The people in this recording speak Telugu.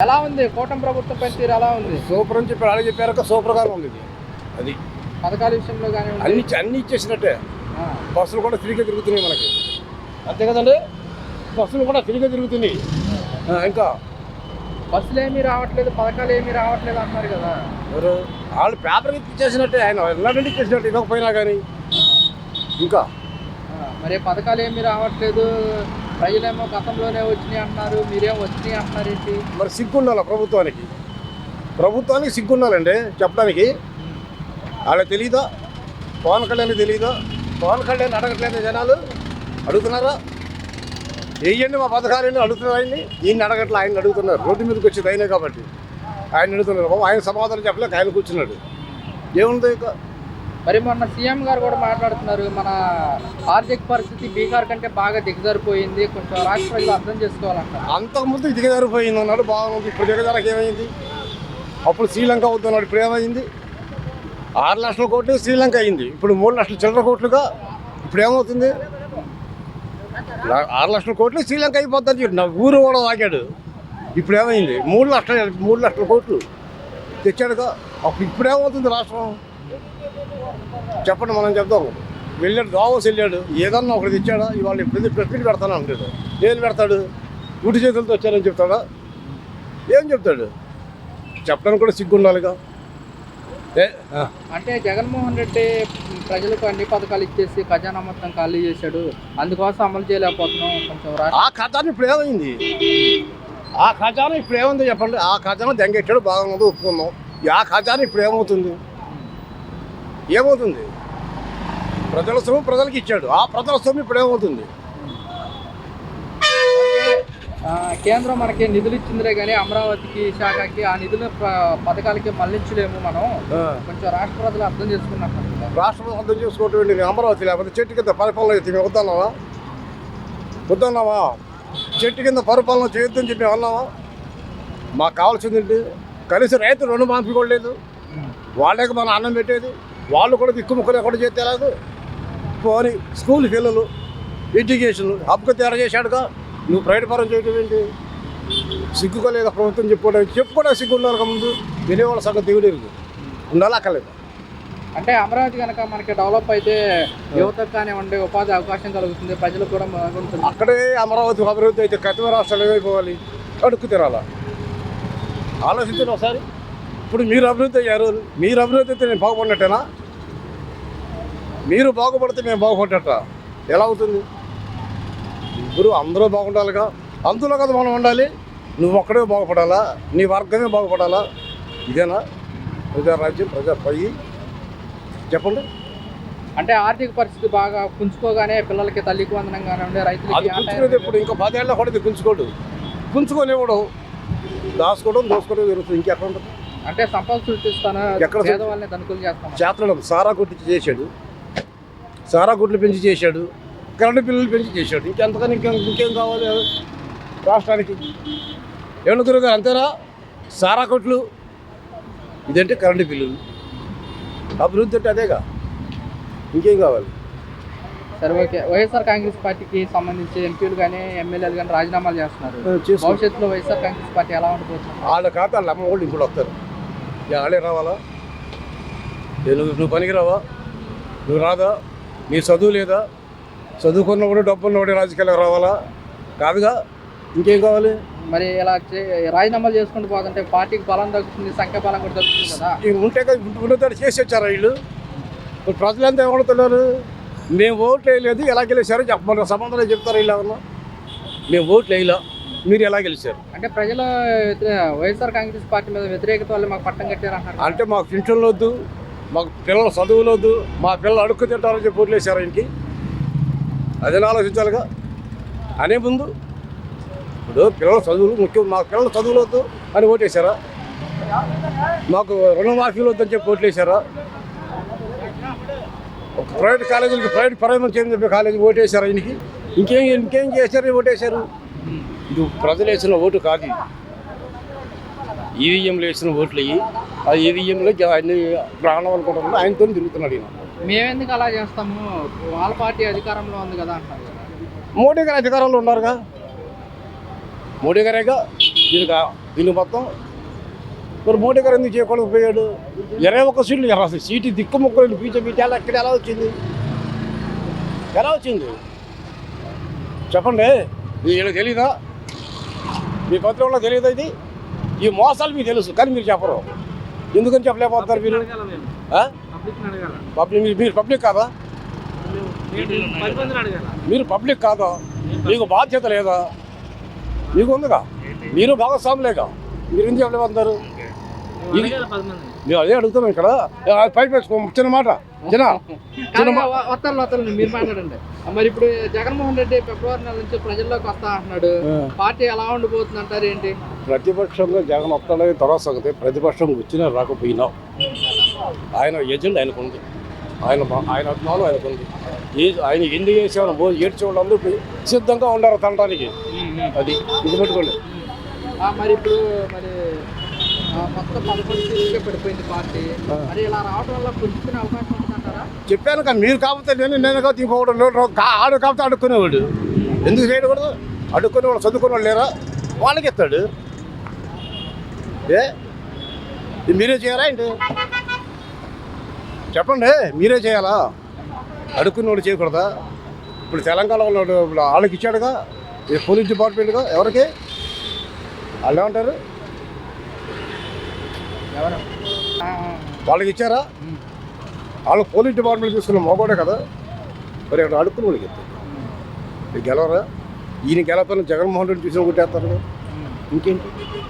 ఎలా ఉంది కూటమి ప్రభుత్వం పనితీరు ఎలా ఉంది? సూపర్ అని చెప్పి అలాగే చెప్పారు, సూపర్గా ఉంది. అది పథకాల విషయంలో కానీ అన్ని ఇచ్చేసినట్టే. బస్సులు కూడా ఫ్రీగా తిరుగుతున్నాయి మనకి, అంతే కదండి. బస్సులు కూడా ఫ్రీగా తిరుగుతున్నాయి. ఇంకా బస్సులు ఏమీ రావట్లేదు, పథకాలు ఏమీ రావట్లేదు అంటున్నారు కదా. ఎవరు వాళ్ళు పేపర్కి ఇచ్చేసినట్టే, ఆయన ఎలాంటి ఇచ్చేసినట్టు ఇవ్వకపోయినా కానీ. ఇంకా మరి పథకాలు ఏమీ రావట్లేదు, ప్రజలేమో గతంలోనే వచ్చినాయి అంటున్నారు, మీరేమో వచ్చినాయి అంటున్నారు ఏంటి? మరి సిగ్గుండాలి ప్రభుత్వానికి సిగ్గుండాలండి చెప్పడానికి. వాళ్ళకి తెలీదా? పవన్ కళ్యాణ్ తెలీదా? పవన్ కళ్యాణ్ అడగట్లేదు, జనాలు అడుగుతున్నారా? వేయండి మా పథకాలని అడుగుతున్నారు. ఈయన్ని అడగట్లే, ఆయన అడుగుతున్నారు. రోడ్డు మీదకి వచ్చేది అయినా కాబట్టి ఆయన అడుగుతున్నారు. ఆయన సమాధానం చెప్పలేక ఆయన కూర్చున్నాడు. ఏముంది ఇక? మరి మొన్న సీఎం గారు కూడా మాట్లాడుతున్నారు, మన ఆర్థిక పరిస్థితి బీహార్ కంటే బాగా దిగజారిపోయింది, కొంచెం రాష్ట్ర ప్రజలు అర్థం చేసుకోవాలంటారు. అంతకుముందు దిగజారిపోయింది అన్నాడు, బాగుంది. ఇప్పుడు దిగజారకు ఏమైంది? అప్పుడు శ్రీలంక అవుతున్నాడు, ఇప్పుడు ఏమైంది? 6 లక్షల కోట్లు శ్రీలంక అయింది, ఇప్పుడు 3 లక్షల చిల్లర కోట్లుగా. ఇప్పుడు ఏమవుతుంది? 6 లక్షల కోట్లు శ్రీలంక అయిపోతుంది. నా ఊరు కూడా వాగాడు. ఇప్పుడు ఏమైంది? 3 లక్షల కోట్లు తెచ్చాడుగా. అప్పుడు ఇప్పుడు ఏమవుతుంది రాష్ట్రం? చెప్పండి, మనం చెప్దాం. వెళ్ళాడు, దావోస్ వెళ్ళాడు, ఏదన్నా ఒకటి తెచ్చాడా? ఇవాళ ఇప్పుడు ప్రెస్ మీట్ పెడతాను అంటాడు. ఏం పెడతాడు? గుడి చేతులతో వచ్చారని చెప్తాడా? ఏం చెప్తాడు? చెప్పడానికి కూడా సిగ్గు ఉండాలిగా. అంటే జగన్మోహన్ రెడ్డి ప్రజలకు అన్ని పథకాలు ఇచ్చేసి ఖజానా మొత్తం ఖాళీ చేశాడు, అందుకోసం అమలు చేయలేకపోతున్నాం. కొంచెం ఆ ఖజానా ఇప్పుడు ఏమైంది? ఆ ఖజానా ఇప్పుడు ఏముంది చెప్పండి? ఆ ఖజానా దెంగెట్టాడు, బాగుంది, ఒప్పుకున్నాం. ఆ ఖజానా ఇప్పుడు ఏమవుతుంది? ప్రజల సొమ్ము ప్రజలకు ఇచ్చాడు, ఆ ప్రజల సొమ్ము ఇప్పుడు ఏమవుతుంది? కేంద్రం మనకి నిధులు ఇచ్చిందిరే కానీ అమరావతికి, శాఖకి ఆ నిధుల పథకాలకి మళ్ళించలేము మనం. కొంచెం రాష్ట్ర ప్రజలు అర్థం చేసుకున్నాం. రాష్ట్ర ప్రజలు అర్థం చేసుకోవటం అమరావతి లేకపోతే చెట్టు కింద పరిపాలన అయితే మేము వద్దన్నావా? చెట్టు కింద పరిపాలన చేయొద్దని చెప్పి అన్నావా? మాకు కావాల్సింది కనీసం రైతు రుణమాఫీ కూడా లేదు. వాళ్ళకి మన అన్నం పెట్టేది, వాళ్ళు కూడా దిక్కుముక్కలు ఎక్కడ చేస్తే ఎలాగో. పోనీ స్కూల్ పిల్లలు ఎడ్యుకేషన్ హబ్కు తయారు చేశాడుగా, నువ్వు ప్రైవేట్ పరం చేయటం ఏంటి? సిగ్గుకోలేదా ప్రభుత్వం చెప్పుకోవడానికి సిగ్గు ఉండాలి. ముందు వినేవాళ్ళ సగం దిగుడు ఉండాలి, అక్కర్లేదు. అంటే అమరావతి కనుక మనకి డెవలప్ అయితే యువతకు కానివ్వండి ఉపాధి అవకాశం కలుగుతుంది, ప్రజలకు కూడా బాగుంటుంది. అక్కడే అమరావతి అభివృద్ధి అయితే కతిమ రాష్ట్రాలు ఏమైపోవాలి? అడుక్కు తినాలా? ఆలోచించండి ఒకసారి. ఇప్పుడు మీరు అభివృద్ధి అయ్యారు, మీరు అభివృద్ధి అయితే నేను బాగుపడినట్టేనా? మీరు బాగుపడితే మేము బాగుపడ్డట ఎలా అవుతుంది? ఇప్పుడు అందరూ బాగుండాలిగా, అందులో కదా మనం ఉండాలి. నువ్వు ఒక్కడే బాగుపడాలా, నీ వర్గమే బాగుపడాలా? ఇదేనా ప్రజారాజ్యం, ప్రజాపయ్యి? చెప్పండి. అంటే ఆర్థిక పరిస్థితి బాగా పుంజుకోగానే పిల్లలకి తల్లికి వందనం కానివ్వండి, అది పుంజుకునేది ఇప్పుడు ఇంకా 10 ఏళ్ళ కూడా పుంజుకోనివ్వడం, దోసుకోవడం జరుగుతుంది. ఇంకెక్కడ ఉంటుంది? అంటే సంపద సృష్టిస్తాను, ఎక్కడ వాళ్ళని తనుకులు చేస్తాను. చేతనం సారా కొట్టి చేశాడు, సారా కొట్లు పెంచి చేశాడు, కరెంటు బిల్లులు పెంచి చేశాడు. ఇంకెంతకని ఇంకేం కావాలి రాష్ట్రానికి? ఏమన్నా గురుగారు అంతేనా? సారా కొట్లు, ఇదంటే కరెంటు బిల్లులు. అభివృద్ధి అంటే అదేగా, ఇంకేం కావాలి? సరే, ఓకే. వైఎస్ఆర్ కాంగ్రెస్ పార్టీకి సంబంధించి ఎంపీలు కానీ ఎమ్మెల్యేలు కానీ రాజీనామాలు చేస్తున్నారు. భవిష్యత్తులో వైఎస్ఆర్ కాంగ్రెస్ పార్టీ ఎలా ఉండిపోతుంది? వాళ్ళ ఖాతాలు అమ్మ వాళ్ళు ఇంకోటి వస్తారు. వాళ్ళే రావాలా? నువ్వు పనికి రావా? నువ్వు రాదా? నీ చదువు లేదా? చదువుకున్నప్పుడు డబ్బున్నవాడు రాజకీయాలకు రావాలా? కాదుగా, ఇంకేం కావాలి? మరి ఇలా రాజీనామాలు చేసుకుంటూ పోతుంటే పార్టీకి బలం తగ్గుతుంది, సంఖ్య బలం కూడా తగ్గుతుంది కదా. ఉంటే ఉన్నతాడు చేసి వచ్చారా వీళ్ళు? ప్రజలంతా ఏమడుతున్నారు? మేము ఓట్లు వేయలేదు, ఎలా గెలిచారో చెప్పమని సమాధానం చెప్తారు. వీళ్ళు ఏమన్నా మేము ఓట్లు వేయలా, మీరు ఎలా గెలిచారు అంటే ప్రజలు వైఎస్ఆర్ కాంగ్రెస్ పార్టీ మీద వ్యతిరేకత వల్ల మాకు పట్టం కట్టారంటారు. అంటే మాకు పింఛన్లు వద్దు, మాకు పిల్లల చదువులు వద్దు, మా పిల్లలు అడుక్కు తింటారని చెప్పి ఓట్లు వేసారు ఇంటికి. అదే ఆలోచించాలిగా. అనే ముందు ఇప్పుడు పిల్లల చదువులు ముఖ్యం, మాకు పిల్లల చదువులు వద్దు అని ఓటేశారా? మాకు రుణమాఫీలు వద్దని చెప్పి ఓట్లు వేసారా? ప్రైవేట్ కాలేజీలకి ప్రైవేట్ పరమని చెప్పి కాలేజీ ఓటేశారా? ఇంటికి ఇంకేం చేశారు? ఓటేశారు. ఇది ప్రజలు వేసిన ఓటు కాదు, ఈవీఎంలు వేసిన ఓట్లు అయ్యి ఆ ఈవీఎంలో అన్ని ప్రాణం అనుకుంటున్నాడు. ఆయనతో తిరుగుతున్నాడు ఈయన. మేమెందుకు అలా చేస్తాము? వాళ్ళ పార్టీ అధికారంలో ఉంది కదా అంటారు. మోడీ గారు అధికారంలో ఉన్నారుగా, మోడీ గారేగా దీనికి దీన్ని మొత్తం మరి మోడీ గారు ఎందుకు చేయకపోయాడు? 21 సీట్లు అసలు సీటు దిక్కుముక్కలు బీజేపీ ఇక్కడ ఎలా వచ్చింది? ఎలా వచ్చింది చెప్పండి? వీళ్ళకి తెలీదా? మీ పత్రికల్లో తెలియదా ఇది? ఈ మోసాలు మీకు తెలుసు కానీ మీరు చెప్పరు. ఎందుకని చెప్పలేకపోతారు మీరు? మీరు పబ్లిక్ కాదా? మీరు పబ్లిక్ కాదా? మీకు బాధ్యత లేదా? మీకు ఉందిగా, మీరు భాగస్వాములేగా, మీరు ఎందుకు చెప్పలేకపోతారు? మేము అదే అడుగుతున్నాం ఇక్కడ. పైపు వేసుకో, చిన్న మాట వస్తాను మీరు మాట్లాడండి. మరి ఇప్పుడు జగన్మోహన్ రెడ్డి ఫిబ్రవరి నెల నుంచి ప్రజల్లోకి వస్తా అంటున్నాడు. పార్టీ ఎలా ఉండిపోతుంది అంటారు ఏంటి? ప్రతిపక్షంగా జగన్ వస్తాడని తర్వాత సంగతి. ప్రతిపక్షం వచ్చినా రాకపోయినా ఆయన ఎజెండా ఆయనకు ఉంది, ఆయన అభిమానం ఆయనకు ఉంది. ఆయన ఎన్ని చేసేవాళ్ళు ఏడ్చే వాళ్ళందరూ సిద్ధంగా ఉండారు తనడానికి. అది ఇది పెట్టుకోండి. మరి ఇప్పుడు మరి మొత్తం 11 సీట్లుగా పడిపోయింది పార్టీ. మరి ఇలా రావడం వల్ల పుంజుకునే అవకాశం ఉంటుందంటారా? చెప్పాను కదా, మీరు కాకపోతే నేను కాకపోతే ఇంకొకటి ఆడు కాకపోతే అడుక్కునేవాడు. ఎందుకు చేయకూడదు? అడుక్కునేవాడు చదువుకునేవాళ్ళు లేరా? వాళ్ళకి ఇస్తాడు. మీరే చేయాలా ఏంటి? చెప్పండి, మీరే చేయాలా? అడుక్కునేవాడు చేయకూడదా? ఇప్పుడు తెలంగాణలో వాళ్ళకి ఇచ్చాడుగా, పోలీస్ డిపార్ట్మెంట్గా. ఎవరికి? వాళ్ళు ఏమంటారు? వాళ్ళకి ఇచ్చారా? వాళ్ళు పోలీస్ డిపార్ట్మెంట్ తీసుకున్న మోగోడే కదా. మరి అక్కడ అడుక్కుని వాళ్ళకి ఇస్తారు. గెలవరా? ఈయన గెలపని జగన్మోహన్ రెడ్డి చూసిన కొట్టేస్తారు. ఇంకేంటి?